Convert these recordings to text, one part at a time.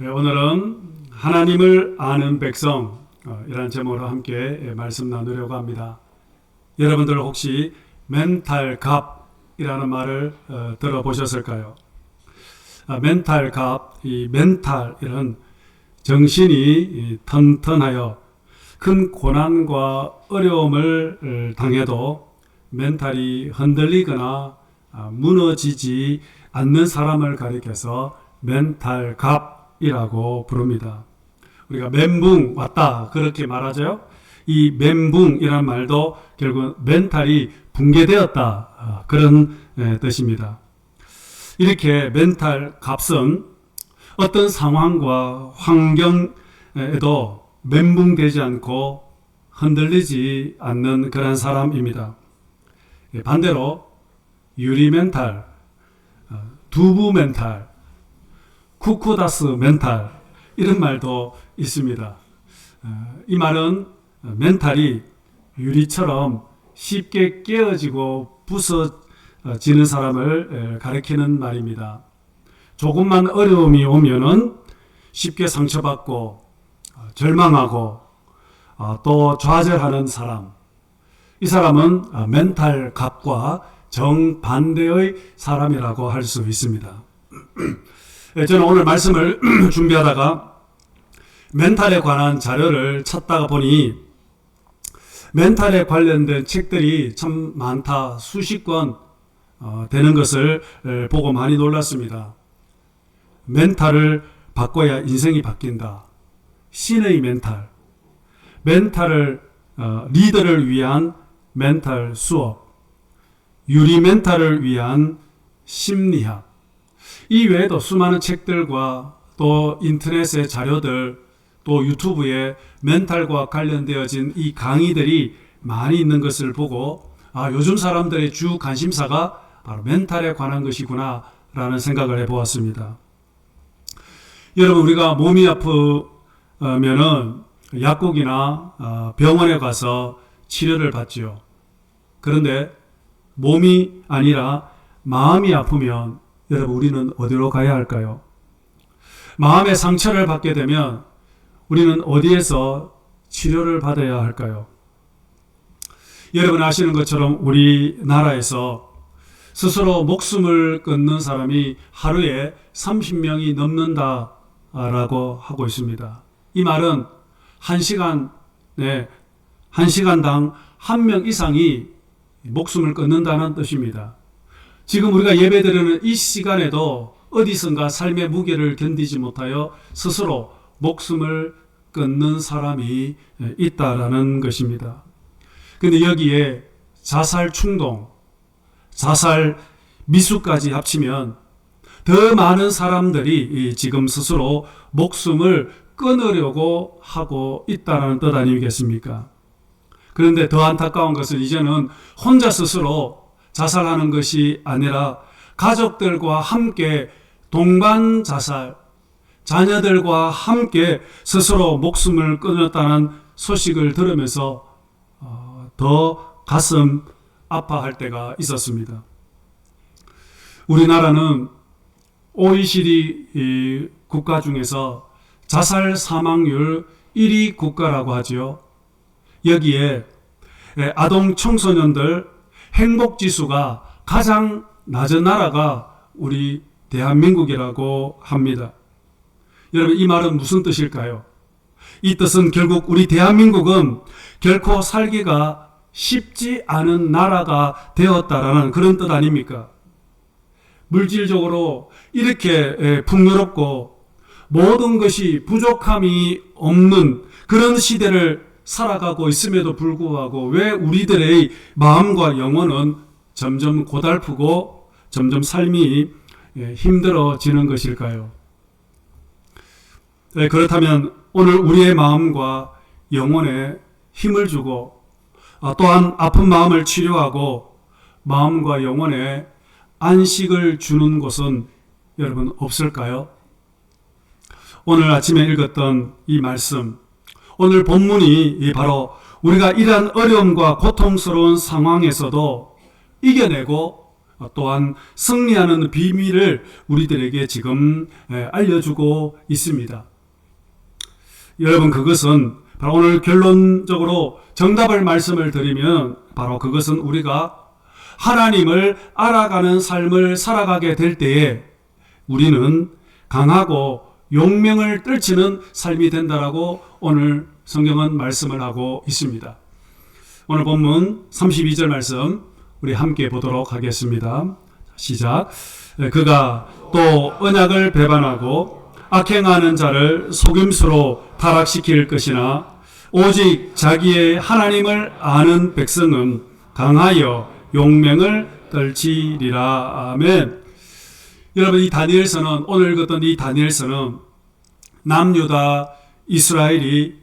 오늘은 하나님을 아는 백성 이라는 제목으로 함께 말씀 나누려고 합니다. 여러분들 혹시 멘탈갑이라는 말을 들어보셨을까요? 멘탈갑, 이 멘탈이란 정신이 튼튼하여 큰 고난과 어려움을 당해도 멘탈이 흔들리거나 무너지지 않는 사람을 가리켜서 멘탈갑이라고 부릅니다. 우리가 멘붕 왔다 그렇게 말하죠. 이 멘붕이라는 말도 결국 멘탈이 붕괴되었다 그런 뜻입니다. 이렇게 멘탈갑은 어떤 상황과 환경에도 멘붕되지 않고 흔들리지 않는 그런 사람입니다. 반대로 유리 멘탈, 두부 멘탈, 쿠쿠다스 멘탈 이런 말도 있습니다. 이 말은 멘탈이 유리처럼 쉽게 깨어지고 부서지는 사람을 가리키는 말입니다. 조금만 어려움이 오면은 쉽게 상처받고 절망하고 또 좌절하는 사람, 이 사람은 멘탈갑과 정반대의 사람이라고 할 수 있습니다. 저는 오늘 말씀을 준비하다가 멘탈에 관한 자료를 찾다가 보니 멘탈에 관련된 책들이 참 많다, 수십 권 되는 것을 보고 많이 놀랐습니다. 멘탈을 바꿔야 인생이 바뀐다. 신의 멘탈, 멘탈을 리더를 위한 멘탈 수업, 유리 멘탈을 위한 심리학, 이 외에도 수많은 책들과 또 인터넷의 자료들, 또 유튜브에 멘탈과 관련되어진 이 강의들이 많이 있는 것을 보고 요즘 사람들의 주 관심사가 바로 멘탈에 관한 것이구나 라는 생각을 해보았습니다. 여러분, 우리가 몸이 아프면은 약국이나 병원에 가서 치료를 받죠. 그런데 몸이 아니라 마음이 아프면 여러분, 우리는 어디로 가야 할까요? 마음의 상처를 받게 되면 우리는 어디에서 치료를 받아야 할까요? 여러분 아시는 것처럼 우리나라에서 스스로 목숨을 끊는 사람이 하루에 30명이 넘는다라고 하고 있습니다. 이 말은 1시간당 1명 이상이 목숨을 끊는다는 뜻입니다. 지금 우리가 예배드리는 이 시간에도 어디선가 삶의 무게를 견디지 못하여 스스로 목숨을 끊는 사람이 있다라는 것입니다. 그런데 여기에 자살 충동, 자살 미수까지 합치면 더 많은 사람들이 지금 스스로 목숨을 끊으려고 하고 있다는 뜻 아니겠습니까? 그런데 더 안타까운 것은 이제는 혼자 스스로 자살하는 것이 아니라 가족들과 함께 동반 자살, 자녀들과 함께 스스로 목숨을 끊었다는 소식을 들으면서 더 가슴 아파할 때가 있었습니다. 우리나라는 OECD 국가 중에서 자살 사망률 1위 국가라고 하지요. 여기에 아동 청소년들 행복지수가 가장 낮은 나라가 우리 대한민국이라고 합니다. 여러분, 이 말은 무슨 뜻일까요? 이 뜻은 결국 우리 대한민국은 결코 살기가 쉽지 않은 나라가 되었다라는 그런 뜻 아닙니까? 물질적으로 이렇게 풍요롭고 모든 것이 부족함이 없는 그런 시대를 살아가고 있음에도 불구하고 왜 우리들의 마음과 영혼은 점점 고달프고 점점 삶이 힘들어지는 것일까요? 그렇다면 오늘 우리의 마음과 영혼에 힘을 주고 또한 아픈 마음을 치료하고 마음과 영혼에 안식을 주는 곳은 여러분 없을까요? 오늘 아침에 읽었던 이 말씀, 오늘 본문이 바로 우리가 이러한 어려움과 고통스러운 상황에서도 이겨내고 또한 승리하는 비밀을 우리들에게 지금 알려주고 있습니다. 여러분, 그것은 바로 오늘 결론적으로 정답을 말씀을 드리면 바로 그것은 우리가 하나님을 알아가는 삶을 살아가게 될 때에 우리는 강하고 용맹을 떨치는 삶이 된다라고 오늘 성경은 말씀을 하고 있습니다. 오늘 본문 32절 말씀 우리 함께 보도록 하겠습니다. 시작. 그가 또 언약을 배반하고 악행하는 자를 속임수로 타락시킬 것이나 오직 자기의 하나님을 아는 백성은 강하여 용맹을 떨치리라. 아멘. 여러분, 이 다니엘서는, 오늘 읽었던 이 다니엘서는 남유다 이스라엘이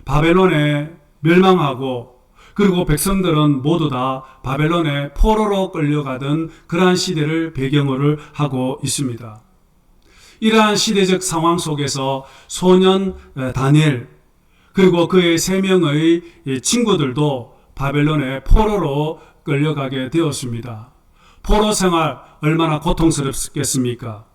바벨론에 멸망하고 그리고 백성들은 모두 다 바벨론의 포로로 끌려가던 그러한 시대를 배경으로 하고 있습니다. 이러한 시대적 상황 속에서 소년 다니엘 그리고 그의 3명의 친구들도 바벨론의 포로로 끌려가게 되었습니다. 포로 생활 얼마나 고통스럽겠습니까?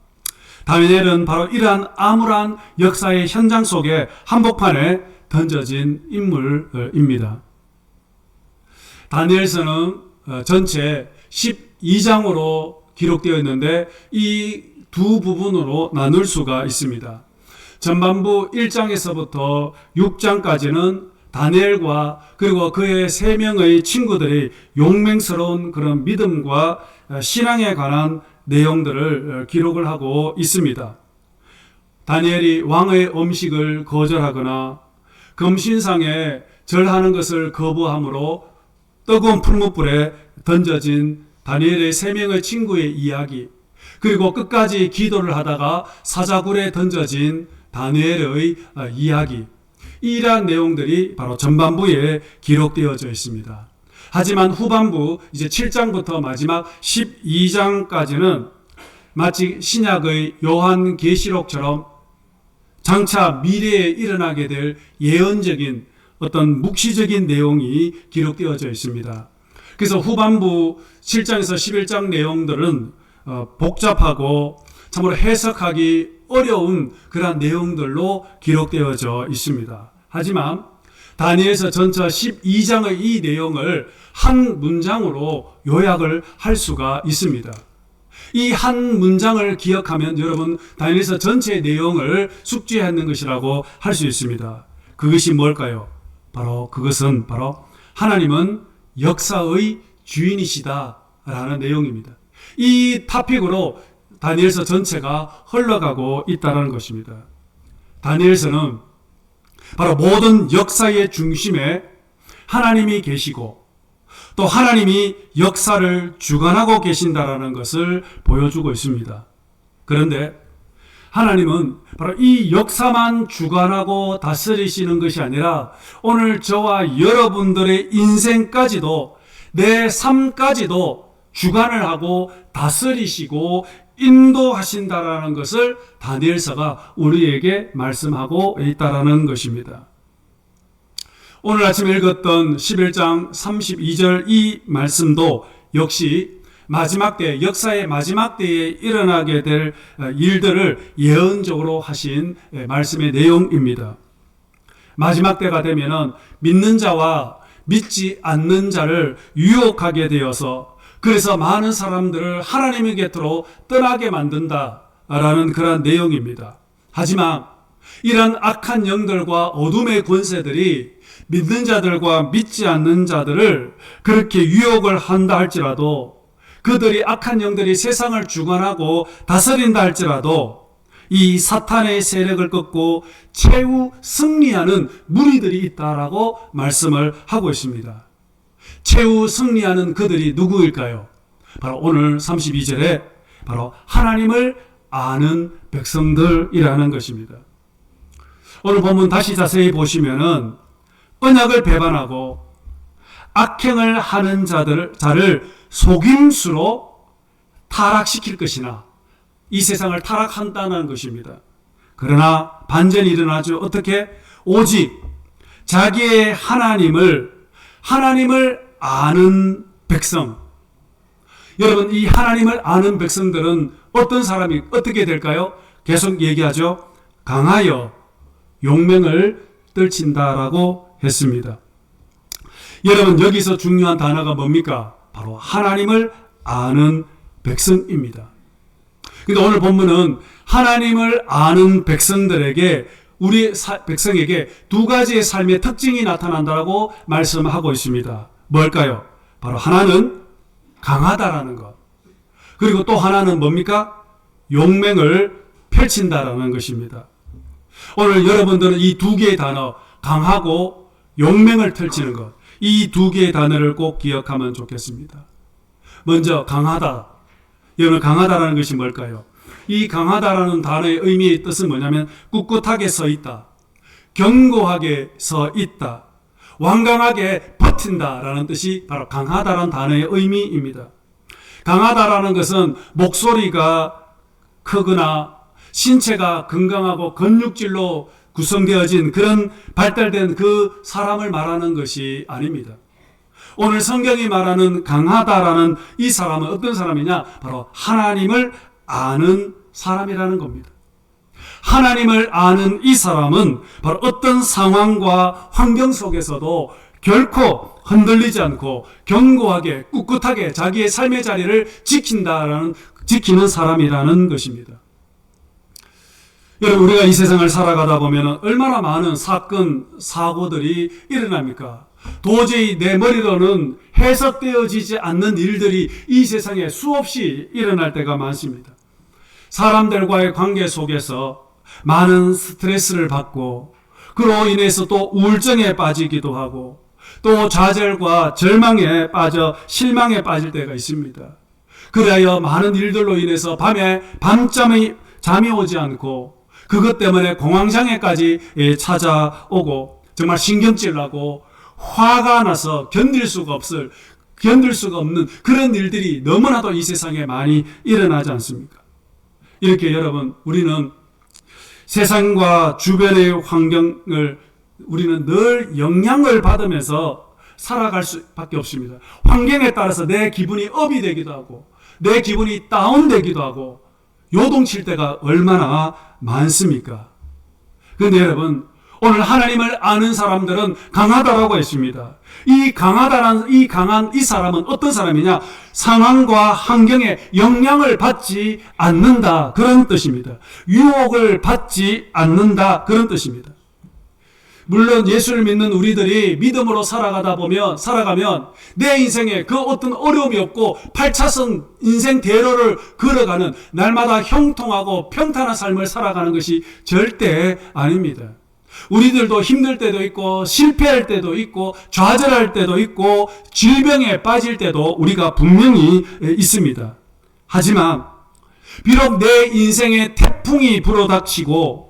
다니엘은 바로 이러한 암울한 역사의 현장 속에 한복판에 던져진 인물입니다. 다니엘서는 전체 12장으로 기록되어 있는데 이 두 부분으로 나눌 수가 있습니다. 전반부 1장에서부터 6장까지는 다니엘과 그리고 그의 3명의 친구들이 용맹스러운 그런 믿음과 신앙에 관한 내용들을 기록을 하고 있습니다. 다니엘이 왕의 음식을 거절하거나 금신상에 절하는 것을 거부함으로 뜨거운 풀무불에 던져진 다니엘의 3명의 친구의 이야기, 그리고 끝까지 기도를 하다가 사자굴에 던져진 다니엘의 이야기, 이러한 내용들이 바로 전반부에 기록되어져 있습니다. 하지만 후반부 이제 7장부터 마지막 12장까지는 마치 신약의 요한계시록처럼 장차 미래에 일어나게 될 예언적인 어떤 묵시적인 내용이 기록되어져 있습니다. 그래서 후반부 7장에서 11장 내용들은 복잡하고 참으로 해석하기 어려운 그러한 내용들로 기록되어져 있습니다. 하지만 다니엘서 전체 12장의 이 내용을 한 문장으로 요약을 할 수가 있습니다. 이 한 문장을 기억하면 여러분 다니엘서 전체의 내용을 숙지하는 것이라고 할 수 있습니다. 그것이 뭘까요? 그것은 바로 하나님은 역사의 주인이시다라는 내용입니다. 이 토픽으로 다니엘서 전체가 흘러가고 있다는 것입니다. 다니엘서는 바로 모든 역사의 중심에 하나님이 계시고 또 하나님이 역사를 주관하고 계신다라는 것을 보여주고 있습니다. 그런데 하나님은 바로 이 역사만 주관하고 다스리시는 것이 아니라 오늘 저와 여러분들의 인생까지도 내 삶까지도 주관을 하고 다스리시고 인도하신다라는 것을 다니엘서가 우리에게 말씀하고 있다라는 것입니다. 오늘 아침에 읽었던 11장 32절 이 말씀도 역시 마지막 때, 역사의 마지막 때에 일어나게 될 일들을 예언적으로 하신 말씀의 내용입니다. 마지막 때가 되면은 믿는 자와 믿지 않는 자를 유혹하게 되어서 그래서 많은 사람들을 하나님의 곁으로 떠나게 만든다라는 그런 내용입니다. 하지만 이런 악한 영들과 어둠의 권세들이 믿는 자들과 믿지 않는 자들을 그렇게 유혹을 한다 할지라도 그들이 악한 영들이 세상을 주관하고 다스린다 할지라도 이 사탄의 세력을 꺾고 최후 승리하는 무리들이 있다라고 말씀을 하고 있습니다. 최후 승리하는 그들이 누구일까요? 바로 오늘 32절에 바로 하나님을 아는 백성들이라는 것입니다. 오늘 본문 다시 자세히 보시면은 언약을 배반하고 악행을 하는 자를 속임수로 타락시킬 것이나 이 세상을 타락한다는 것입니다. 그러나 반전이 일어나죠. 어떻게? 오직 자기의 하나님을 아는 백성, 여러분, 이 하나님을 아는 백성들은 어떤 사람이 어떻게 될까요? 계속 얘기하죠. 강하여 용맹을 떨친다라고 했습니다. 여러분, 여기서 중요한 단어가 뭡니까? 바로 하나님을 아는 백성입니다. 근데 오늘 본문은 하나님을 아는 백성들에게, 우리 백성에게 두 가지의 삶의 특징이 나타난다고 말씀하고 있습니다. 뭘까요? 바로 하나는 강하다라는 것, 그리고 또 하나는 뭡니까? 용맹을 펼친다라는 것입니다. 오늘 여러분들은 이 두 개의 단어, 강하고 용맹을 펼치는 것, 이 두 개의 단어를 꼭 기억하면 좋겠습니다. 먼저 강하다. 여러분, 강하다라는 것이 뭘까요? 이 강하다라는 단어의 의미의 뜻은 뭐냐면 꿋꿋하게 서 있다, 견고하게 서 있다, 완강하게 버틴다라는 뜻이 바로 강하다라는 단어의 의미입니다. 강하다라는 것은 목소리가 크거나 신체가 건강하고 근육질로 구성되어진 그런 발달된 그 사람을 말하는 것이 아닙니다. 오늘 성경이 말하는 강하다라는 이 사람은 어떤 사람이냐? 바로 하나님을 아는 사람이라는 겁니다. 하나님을 아는 이 사람은 바로 어떤 상황과 환경 속에서도 결코 흔들리지 않고 견고하게 꿋꿋하게 자기의 삶의 자리를 지키는 사람이라는 것입니다. 여러분, 우리가 이 세상을 살아가다 보면 얼마나 많은 사건, 사고들이 일어납니까? 도저히 내 머리로는 해석되어지지 않는 일들이 이 세상에 수없이 일어날 때가 많습니다. 사람들과의 관계 속에서 많은 스트레스를 받고, 그로 인해서 또 우울증에 빠지기도 하고, 또 좌절과 절망에 빠져 실망에 빠질 때가 있습니다. 그래야 많은 일들로 인해서 잠이 오지 않고, 그것 때문에 공황장애까지 찾아오고, 정말 신경질 나고 화가 나서 견딜 수가 없는 그런 일들이 너무나도 이 세상에 많이 일어나지 않습니까? 이렇게 여러분, 우리는 세상과 주변의 환경을 우리는 늘 영향을 받으면서 살아갈 수밖에 없습니다. 환경에 따라서 내 기분이 업이 되기도 하고 내 기분이 다운되기도 하고 요동칠 때가 얼마나 많습니까? 그런데 여러분, 오늘 하나님을 아는 사람들은 강하다라고 했습니다. 이 강한 이 사람은 어떤 사람이냐? 상황과 환경에 영향을 받지 않는다, 그런 뜻입니다. 유혹을 받지 않는다, 그런 뜻입니다. 물론 예수를 믿는 우리들이 믿음으로 살아가면 내 인생에 그 어떤 어려움이 없고 8차선 인생 대로를 걸어가는 날마다 형통하고 평탄한 삶을 살아가는 것이 절대 아닙니다. 우리들도 힘들 때도 있고 실패할 때도 있고 좌절할 때도 있고 질병에 빠질 때도 우리가 분명히 있습니다. 하지만 비록 내 인생에 태풍이 불어닥치고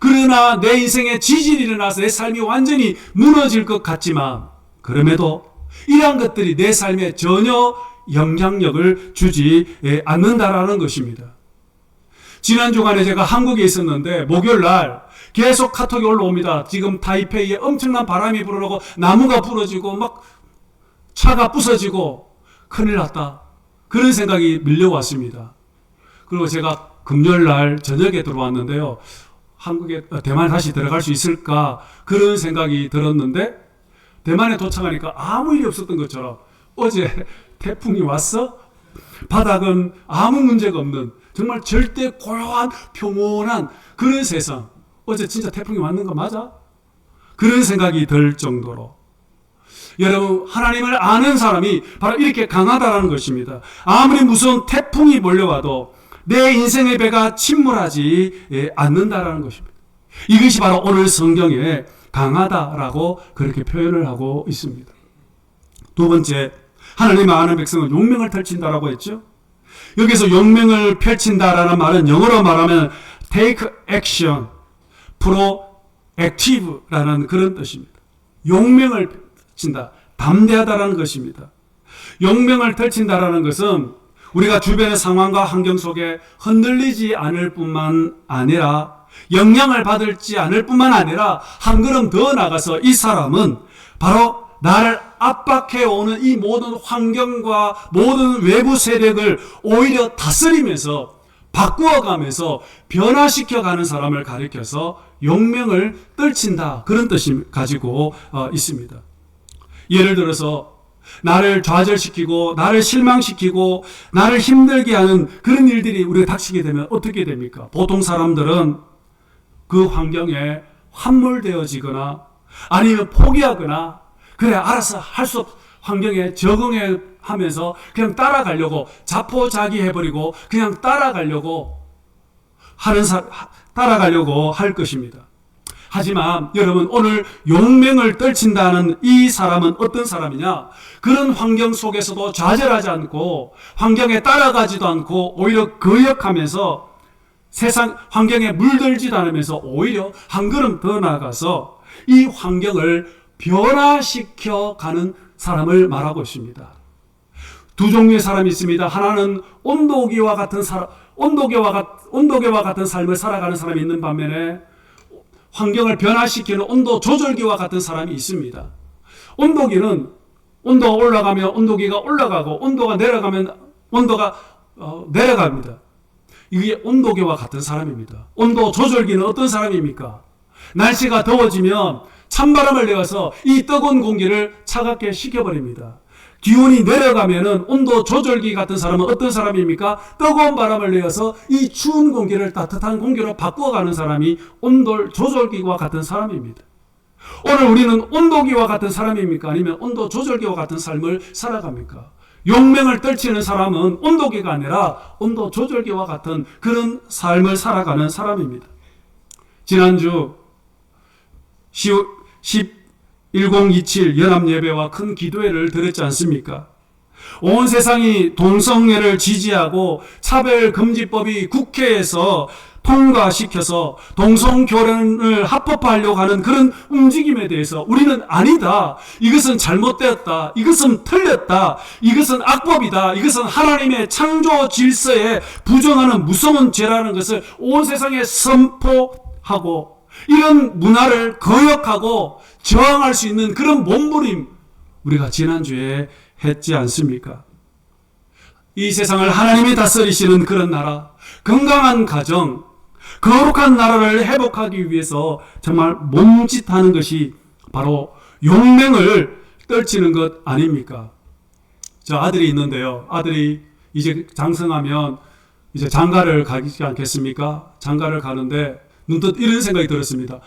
그러나 내 인생에 지진이 일어나서 내 삶이 완전히 무너질 것 같지만 그럼에도 이러한 것들이 내 삶에 전혀 영향력을 주지 않는다라는 것입니다. 지난 주간에 제가 한국에 있었는데 목요일 날 계속 카톡이 올라옵니다. 지금 타이페이에 엄청난 바람이 불어오고 나무가 부러지고 막 차가 부서지고 큰일 났다, 그런 생각이 밀려왔습니다. 그리고 제가 금요일 날 저녁에 들어왔는데요, 대만에 다시 들어갈 수 있을까 그런 생각이 들었는데 대만에 도착하니까 아무 일이 없었던 것처럼 어제 태풍이 왔어? 바닥은 아무 문제가 없는 정말 절대 고요한 평온한 그런 세상. 어제 진짜 태풍이 왔는 거 맞아? 그런 생각이 들 정도로. 여러분, 하나님을 아는 사람이 바로 이렇게 강하다라는 것입니다. 아무리 무서운 태풍이 몰려와도 내 인생의 배가 침몰하지 않는다라는 것입니다. 이것이 바로 오늘 성경에 강하다라고 그렇게 표현을 하고 있습니다. 두 번째, 하나님을 아는 백성은 용맹을 펼친다라고 했죠. 여기서 용맹을 펼친다라는 말은 영어로 말하면 take action, proactive라는 그런 뜻입니다. 용맹을 펼친다, 담대하다라는 것입니다. 용맹을 펼친다라는 것은 우리가 주변의 상황과 환경 속에 흔들리지 않을 뿐만 아니라 영향을 받지 않을 뿐만 아니라 한 걸음 더 나가서 이 사람은 바로 나를 압박해오는 이 모든 환경과 모든 외부 세력을 오히려 다스리면서 바꾸어가면서 변화시켜가는 사람을 가리켜서 용맹을 떨친다, 그런 뜻이 가지고 있습니다. 예를 들어서 나를 좌절시키고 나를 실망시키고 나를 힘들게 하는 그런 일들이 우리가 닥치게 되면 어떻게 됩니까? 보통 사람들은 그 환경에 함몰되어지거나 아니면 포기하거나 그래 알아서 할 수 없 환경에 적응해 하면서 그냥 따라가려고 자포자기해버리고 그냥 따라가려고 할 것입니다. 하지만 여러분, 오늘 용맹을 떨친다는 이 사람은 어떤 사람이냐? 그런 환경 속에서도 좌절하지 않고 환경에 따라가지도 않고 오히려 거역하면서 세상 환경에 물들지도 않으면서 오히려 한 걸음 더 나아가서 이 환경을 변화시켜 가는 사람을 말하고 있습니다. 두 종류의 사람이 있습니다. 하나는 온도계와 같은 삶을 살아가는 사람이 있는 반면에 환경을 변화시키는 온도 조절기와 같은 사람이 있습니다. 온도계는 온도가 올라가면 온도계가 올라가고 온도가 내려가면 온도가 내려갑니다. 이게 온도계와 같은 사람입니다. 온도 조절기는 어떤 사람입니까? 날씨가 더워지면 찬바람을 내어서 이 뜨거운 공기를 차갑게 식혀버립니다. 기온이 내려가면은 온도 조절기 같은 사람은 어떤 사람입니까? 뜨거운 바람을 내어서 이 추운 공기를 따뜻한 공기로 바꾸어가는 사람이 온도 조절기와 같은 사람입니다. 오늘 우리는 온도기와 같은 사람입니까? 아니면 온도 조절기와 같은 삶을 살아갑니까? 용맹을 떨치는 사람은 온도기가 아니라 온도 조절기와 같은 그런 삶을 살아가는 사람입니다. 지난주 1027 연합예배와 큰 기도회를 드렸지 않습니까? 온 세상이 동성애를 지지하고 차별금지법이 국회에서 통과시켜서 동성결혼을 합법화하려고 하는 그런 움직임에 대해서 우리는 아니다, 이것은 잘못되었다, 이것은 틀렸다, 이것은 악법이다, 이것은 하나님의 창조 질서에 부정하는 무서운 죄라는 것을 온 세상에 선포하고 이런 문화를 거역하고 저항할 수 있는 그런 몸부림 우리가 지난주에 했지 않습니까? 이 세상을 하나님이 다스리시는 그런 나라, 건강한 가정, 거룩한 나라를 회복하기 위해서 정말 몸짓하는 것이 바로 용맹을 떨치는 것 아닙니까? 저 아들이 있는데요. 아들이 이제 장성하면 이제 장가를 가지 않겠습니까? 장가를 가는데 문득 이런 생각이 들었습니다.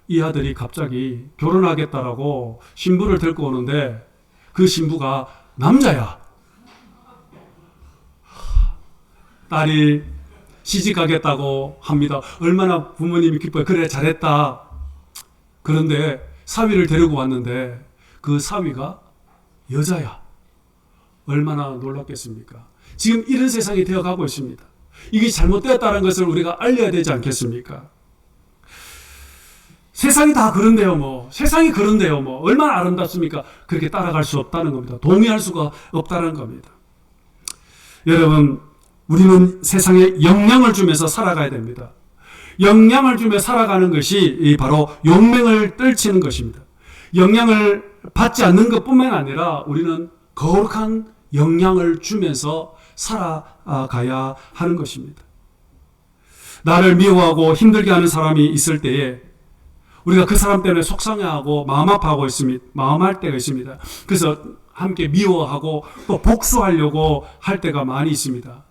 이 아들이 갑자기 결혼하겠다라고 신부를 데리고 오는데 그 신부가 남자야. 딸이 시집 가겠다고 합니다. 얼마나 부모님이 기뻐요. 그래, 잘했다. 그런데 사위를 데리고 왔는데 그 사위가 여자야. 얼마나 놀랍겠습니까? 지금 이런 세상이 되어가고 있습니다. 이게 잘못되었다는 것을 우리가 알려야 되지 않겠습니까? 세상이 다 그런데요, 뭐. 세상이 그런데요, 뭐. 얼마나 아름답습니까? 그렇게 따라갈 수 없다는 겁니다. 동의할 수가 없다는 겁니다. 여러분, 우리는 세상에 영향을 주면서 살아가야 됩니다. 영향을 주며 살아가는 것이 바로 용맹을 떨치는 것입니다. 영향을 받지 않는 것뿐만 아니라 우리는 거룩한 영향을 주면서 살아가야 하는 것입니다. 나를 미워하고 힘들게 하는 사람이 있을 때에 우리가 그 사람 때문에 속상해하고 마음 아파하고 있습니다. 마음할 때가 있습니다. 그래서 함께 미워하고 또 복수하려고 할 때가 많이 있습니다.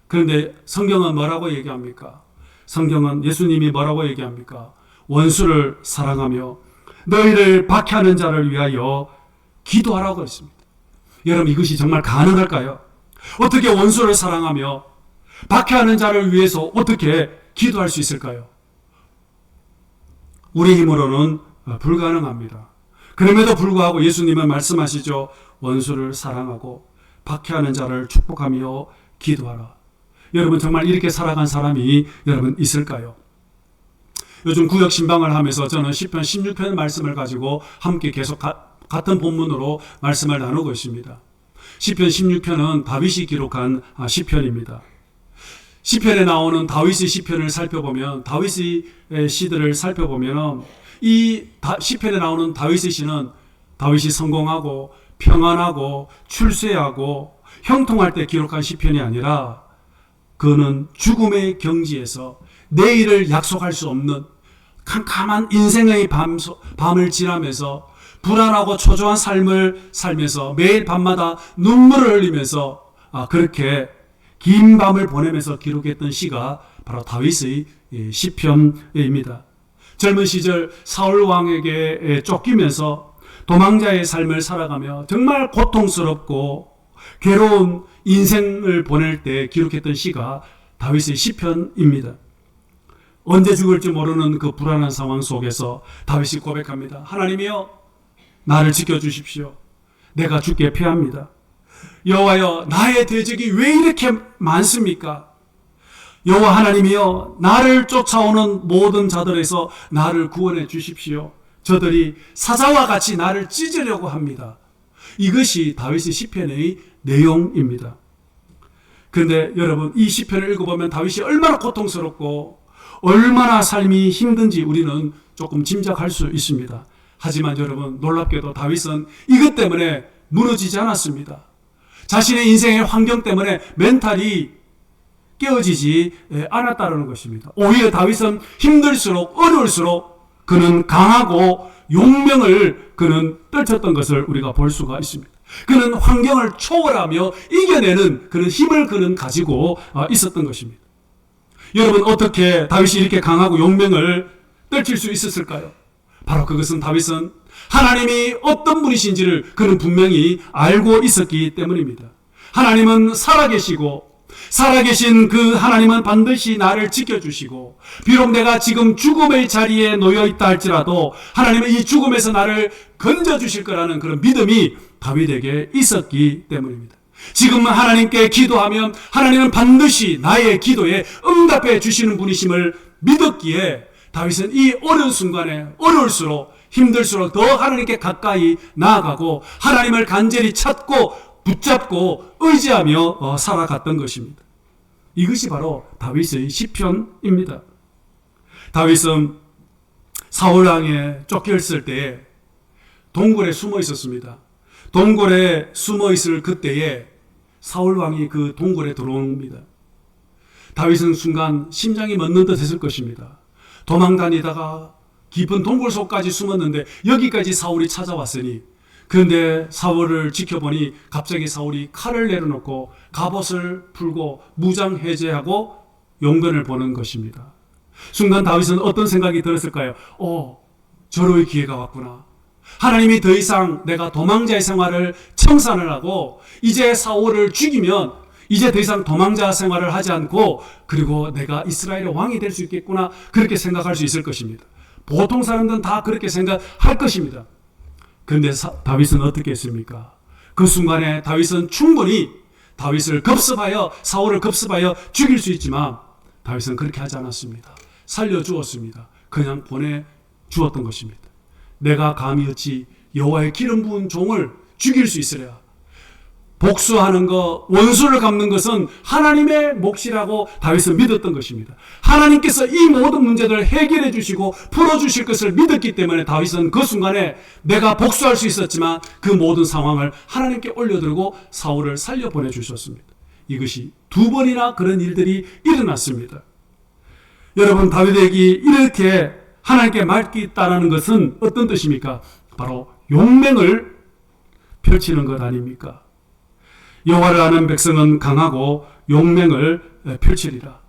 그런데 성경은 뭐라고 얘기합니까? 성경은 예수님이 뭐라고 얘기합니까? 원수를 사랑하며 너희를 박해하는 자를 위하여 기도하라고 했습니다. 여러분, 이것이 정말 가능할까요? 어떻게 원수를 사랑하며 박해하는 자를 위해서 어떻게 기도할 수 있을까요? 우리 힘으로는 불가능합니다. 그럼에도 불구하고 예수님은 말씀하시죠. 원수를 사랑하고 박해하는 자를 축복하며 기도하라. 여러분, 정말 이렇게 살아간 사람이 여러분 있을까요? 요즘 구역 신방을 하면서 저는 시편 16편 말씀을 가지고 함께 계속 같은 본문으로 말씀을 나누고 있습니다. 시편 16편은 다윗이 기록한 시편입니다. 시편에 나오는 다윗의 시편을 살펴보면, 다윗의 시들을 살펴보면 이 시편에 나오는 다윗의 시는 다윗이 성공하고 평안하고 출세하고 형통할 때 기록한 시편이 아니라 그는 죽음의 경지에서 내일을 약속할 수 없는 캄캄한 인생의 밤을 지나면서 불안하고 초조한 삶을 살면서 매일 밤마다 눈물을 흘리면서 그렇게 긴 밤을 보내면서 기록했던 시가 바로 다윗의 시편입니다. 젊은 시절 사울 왕에게 쫓기면서 도망자의 삶을 살아가며 정말 고통스럽고 괴로운 인생을 보낼 때 기록했던 시가 다윗의 시편입니다. 언제 죽을지 모르는 그 불안한 상황 속에서 다윗이 고백합니다. 하나님이여, 나를 지켜주십시오. 내가 죽게 피합니다. 여호와여, 나의 대적이 왜 이렇게 많습니까? 여호와 하나님이여, 나를 쫓아오는 모든 자들에서 나를 구원해 주십시오. 저들이 사자와 같이 나를 찢으려고 합니다. 이것이 다윗의 시편의 내용입니다. 그런데 여러분, 이 시편을 읽어보면 다윗이 얼마나 고통스럽고 얼마나 삶이 힘든지 우리는 조금 짐작할 수 있습니다. 하지만 여러분, 놀랍게도 다윗은 이것 때문에 무너지지 않았습니다. 자신의 인생의 환경 때문에 멘탈이 깨어지지 않았다는 것입니다. 오히려 다윗은 힘들수록 어려울수록 그는 강하고 용명을 그는 떨쳤던 것을 우리가 볼 수가 있습니다. 그는 환경을 초월하며 이겨내는 그런 힘을 그는 가지고 있었던 것입니다. 여러분, 어떻게 다윗이 이렇게 강하고 용맹을 떨칠 수 있었을까요? 바로 그것은 다윗은 하나님이 어떤 분이신지를 그는 분명히 알고 있었기 때문입니다. 하나님은 살아계신 그 하나님은 반드시 나를 지켜주시고, 비록 내가 지금 죽음의 자리에 놓여 있다 할지라도 하나님은 이 죽음에서 나를 건져주실 거라는 그런 믿음이 다윗에게 있었기 때문입니다. 지금 하나님께 기도하면 하나님은 반드시 나의 기도에 응답해 주시는 분이심을 믿었기에 다윗은 이 어려운 순간에 어려울수록 힘들수록 더 하나님께 가까이 나아가고 하나님을 간절히 찾고 붙잡고 의지하며 살아갔던 것입니다. 이것이 바로 다윗의 시편입니다. 다윗은 사울 왕에 쫓겼을 때에 동굴에 숨어 있었습니다. 동굴에 숨어 있을 그때에 사울 왕이 그 동굴에 들어옵니다. 다윗은 순간 심장이 멎는 듯 했을 것입니다. 도망 다니다가 깊은 동굴 속까지 숨었는데 여기까지 사울이 찾아왔으니, 그런데 사울을 지켜보니 갑자기 사울이 칼을 내려놓고 갑옷을 풀고 무장 해제하고 용변을 보는 것입니다. 순간 다윗은 어떤 생각이 들었을까요? 절호의 기회가 왔구나. 하나님이 더 이상 내가 도망자의 생활을 청산을 하고 이제 사울을 죽이면 이제 더 이상 도망자 생활을 하지 않고 그리고 내가 이스라엘의 왕이 될 수 있겠구나, 그렇게 생각할 수 있을 것입니다. 보통 사람들은 다 그렇게 생각할 것입니다. 그런데 다윗은 어떻게 했습니까? 그 순간에 다윗은 충분히 사울을 급습하여 죽일 수 있지만 다윗은 그렇게 하지 않았습니다. 살려주었습니다. 그냥 보내주었던 것입니다. 내가 감히 어찌 여호와의 기름 부은 종을 죽일 수 있으랴. 복수하는 것, 원수를 갚는 것은 하나님의 몫이라고 다윗은 믿었던 것입니다. 하나님께서 이 모든 문제들을 해결해 주시고 풀어주실 것을 믿었기 때문에 다윗은 그 순간에 내가 복수할 수 있었지만 그 모든 상황을 하나님께 올려드리고 사울을 살려보내 주셨습니다. 이것이 두 번이나 그런 일들이 일어났습니다. 여러분, 다윗에게 이렇게 하나님께 맡기다라는 것은 어떤 뜻입니까? 바로 용맹을 펼치는 것 아닙니까? 여호와를 아는 백성은 강하고 용맹을 펼치리라.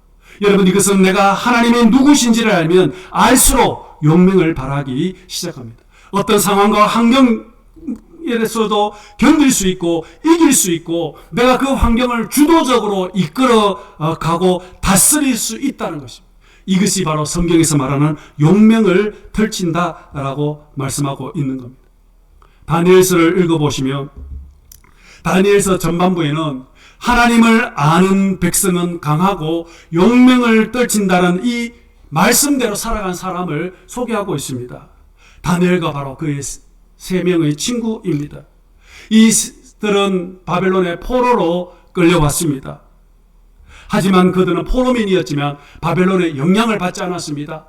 여러분, 이것은 내가 하나님이 누구신지를 알면 알수록 용맹을 발하기 시작합니다. 어떤 상황과 환경에서도 견딜 수 있고 이길 수 있고 내가 그 환경을 주도적으로 이끌어 가고 다스릴 수 있다는 것입니다. 이것이 바로 성경에서 말하는 용맹을 펼친다라고 말씀하고 있는 겁니다. 다니엘서를 읽어보시면 다니엘서 전반부에는 하나님을 아는 백성은 강하고 용맹을 떨친다는 이 말씀대로 살아간 사람을 소개하고 있습니다. 다니엘과 바로 그의 세 명의 친구입니다. 이들은 바벨론의 포로로 끌려왔습니다. 하지만 그들은 포로민이었지만 바벨론의 영향을 받지 않았습니다.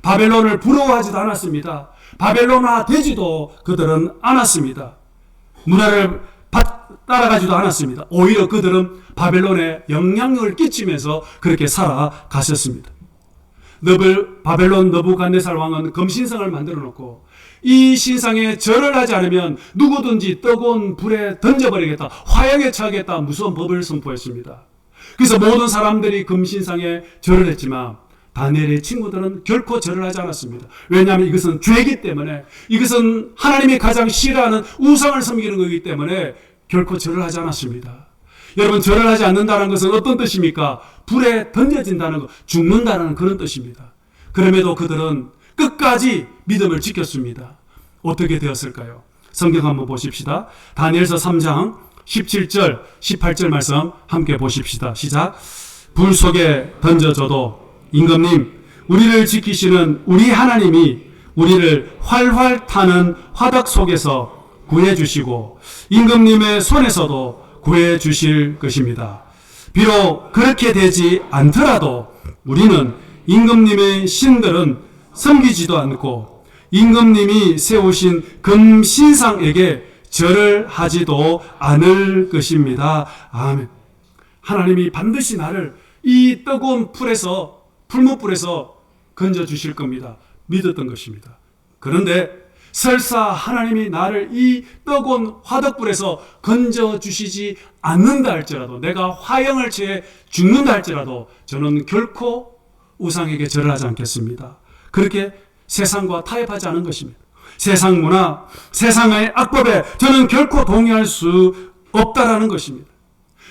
바벨론을 부러워하지도 않았습니다. 바벨론화 되지도 그들은 않았습니다. 문화를 따라가지도 않았습니다. 오히려 그들은 바벨론에 영향력을 끼치면서 그렇게 살아가셨습니다. 바벨론 느부갓네살 왕은 금신상을 만들어 놓고 이 신상에 절을 하지 않으면 누구든지 뜨거운 불에 던져버리겠다, 화형에 처하겠다, 무서운 법을 선포했습니다. 그래서 모든 사람들이 금신상에 절을 했지만 다니엘의 친구들은 결코 절을 하지 않았습니다. 왜냐하면 이것은 죄이기 때문에, 이것은 하나님이 가장 싫어하는 우상을 섬기는 것이기 때문에 결코 절을 하지 않았습니다. 여러분, 절을 하지 않는다는 것은 어떤 뜻입니까? 불에 던져진다는 것, 죽는다는 그런 뜻입니다. 그럼에도 그들은 끝까지 믿음을 지켰습니다. 어떻게 되었을까요? 성경 한번 보십시다. 다니엘서 3장 17절, 18절 말씀 함께 보십시다. 시작. 불 속에 던져져도 임금님, 우리를 지키시는 우리 하나님이 우리를 활활 타는 화덕 속에서 구해주시고 임금님의 손에서도 구해주실 것입니다. 비록 그렇게 되지 않더라도 우리는 임금님의 신들은 섬기지도 않고 임금님이 세우신 금신상에게 절을 하지도 않을 것입니다. 아멘. 하나님이 반드시 나를 이 뜨거운 풀무불에서 건져주실 겁니다. 믿었던 것입니다. 그런데 설사 하나님이 나를 이 뜨거운 화덕불에서 건져주시지 않는다 할지라도, 내가 화형을 취해 죽는다 할지라도 저는 결코 우상에게 절을 하지 않겠습니다. 그렇게 세상과 타협하지 않은 것입니다. 세상 문화, 세상의 악법에 저는 결코 동의할 수 없다라는 것입니다.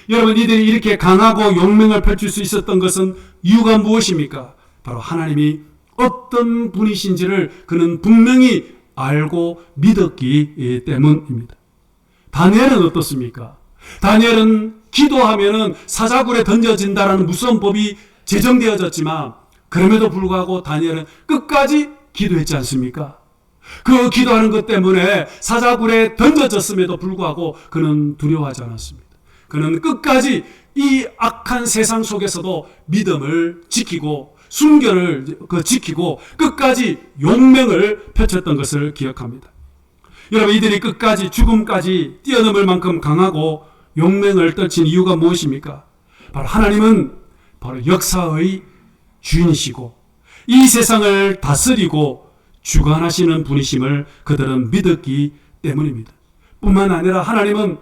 여러분, 이들이 이렇게 강하고 용맹을 펼칠 수 있었던 것은 이유가 무엇입니까? 바로 하나님이 어떤 분이신지를 그는 분명히 알고 믿었기 때문입니다. 다니엘은 어떻습니까? 다니엘은 기도하면은 사자굴에 던져진다라는 무서운 법이 제정되어졌지만 그럼에도 불구하고 다니엘은 끝까지 기도했지 않습니까? 그 기도하는 것 때문에 사자굴에 던져졌음에도 불구하고 그는 두려워하지 않았습니다. 그는 끝까지 이 악한 세상 속에서도 믿음을 지키고 순결을 지키고 끝까지 용맹을 펼쳤던 것을 기억합니다. 여러분, 이들이 끝까지 죽음까지 뛰어넘을 만큼 강하고 용맹을 떨친 이유가 무엇입니까? 바로 하나님은 바로 역사의 주인이시고 이 세상을 다스리고 주관하시는 분이심을 그들은 믿었기 때문입니다. 뿐만 아니라 하나님은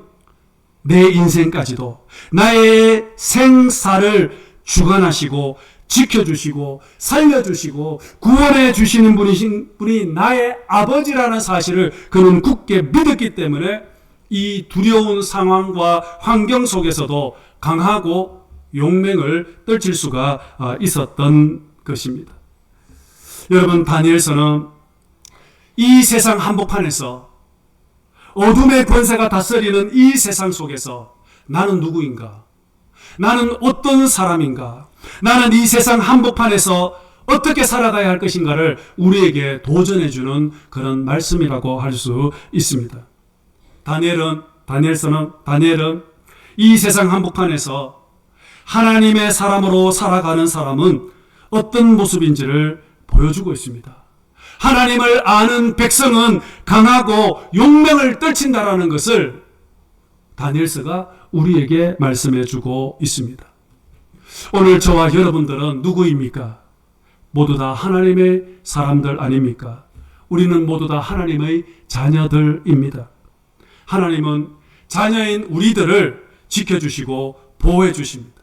내 인생까지도 나의 생사를 주관하시고 지켜주시고 살려주시고 구원해 주시는 분이 나의 아버지라는 사실을 그는 굳게 믿었기 때문에 이 두려운 상황과 환경 속에서도 강하고 용맹을 떨칠 수가 있었던 것입니다. 여러분, 다니엘서는 이 세상 한복판에서 어둠의 권세가 다스리는 이 세상 속에서 나는 누구인가? 나는 어떤 사람인가? 나는 이 세상 한복판에서 어떻게 살아가야 할 것인가를 우리에게 도전해주는 그런 말씀이라고 할 수 있습니다. 다니엘은 이 세상 한복판에서 하나님의 사람으로 살아가는 사람은 어떤 모습인지를 보여주고 있습니다. 하나님을 아는 백성은 강하고 용맹을 떨친다라는 것을 다니엘서가 우리에게 말씀해 주고 있습니다. 오늘 저와 여러분들은 누구입니까? 모두 다 하나님의 사람들 아닙니까? 우리는 모두 다 하나님의 자녀들입니다. 하나님은 자녀인 우리들을 지켜주시고 보호해 주십니다.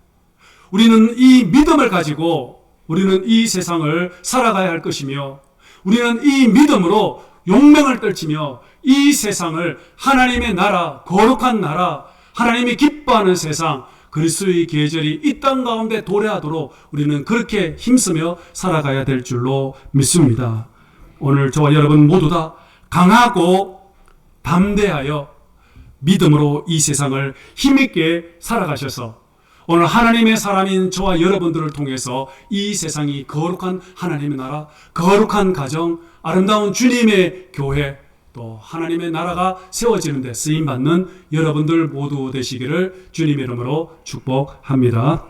우리는 이 믿음을 가지고 우리는 이 세상을 살아가야 할 것이며 우리는 이 믿음으로 용맹을 떨치며 이 세상을 하나님의 나라, 거룩한 나라, 하나님이 기뻐하는 세상, 그리스도의 계절이 이 땅 가운데 도래하도록 우리는 그렇게 힘쓰며 살아가야 될 줄로 믿습니다. 오늘 저와 여러분 모두 다 강하고 담대하여 믿음으로 이 세상을 힘있게 살아가셔서 오늘 하나님의 사람인 저와 여러분들을 통해서 이 세상이 거룩한 하나님의 나라, 거룩한 가정, 아름다운 주님의 교회, 또 하나님의 나라가 세워지는 데 쓰임받는 여러분들 모두 되시기를 주님의 이름으로 축복합니다.